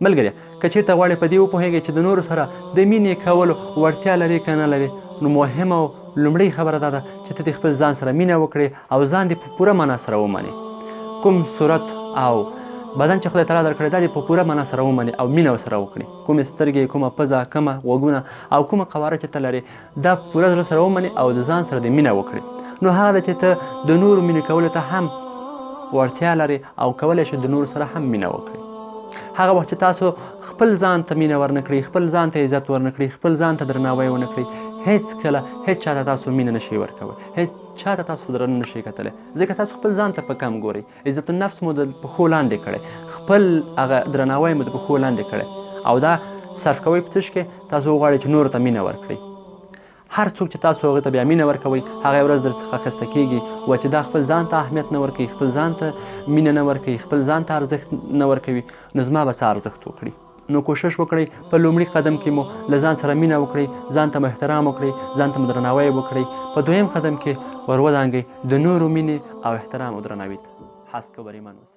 ملګريه که چېرته غواړې په دې وپوهېږې چې د نورو سره د مینې کولو وړتیا لري که نه لري نو مهمه او لومړۍ خبره دا ده چې ته د خپل ځان سره مینه وکړې او ځان دې په پوره معنا سره ومنې کوم صورت او بدن چې خدای تعالی درکړی دا دې په پوره معنا سره ومنې او مینه ورسره وکړې کومې سترګې کومه پزه کومه غوږونه او کومه قواره چې ته لرې دا پوره زړه سره ومنې او د ځان سره دې مینه وکړې نو هغه ده چې ته د نورو مینې کولو ته هم وړتیا لري او کولی شې د نورو سره هم مینه وکړې هغه وخت چې تاسو خپل ځان ته مینه ورنه کړئ خپل ځان ته عزت ورنه کړئ خپل ځان ته درناوی ونه کړئ هیڅکله هیڅ چا ته تاسو مینه نشئ ورکوی هیڅ چا ته تاسو درنه نشئ کتلی ځکه تاسو خپل ځان ته په کم ګورئ عزت النفس مو د پښو لاندې کړی خپل هغه درناوی مو د پښو لاندې کړی او دا صرف کوئ په څه کې تاسو وغواړئ چې نورو ته مینه ورکړئ هر څوک چې تاسو هغې ته بیا مینه ورکوئ هغه یوه ورځ در څخه اخیسته کېږي و چې دا خپل ځان ته اهمیت نه ورکوي خپل ځان ته مینه نه ورکوي خپل ځان ته ارزښت نه ورکوي نو زما به څه ارزښت وکړي نو کوشش وکړئ په لومړي قدم کې مو له ځان سره مینه وکړئ ځان ته مو احترام وکړئ ځان ته مو درناوی وکړئ په دویم قدم کې ور ودانګئ د نورو مینې او احترام او درناوي ته هست که بریمن اوسئ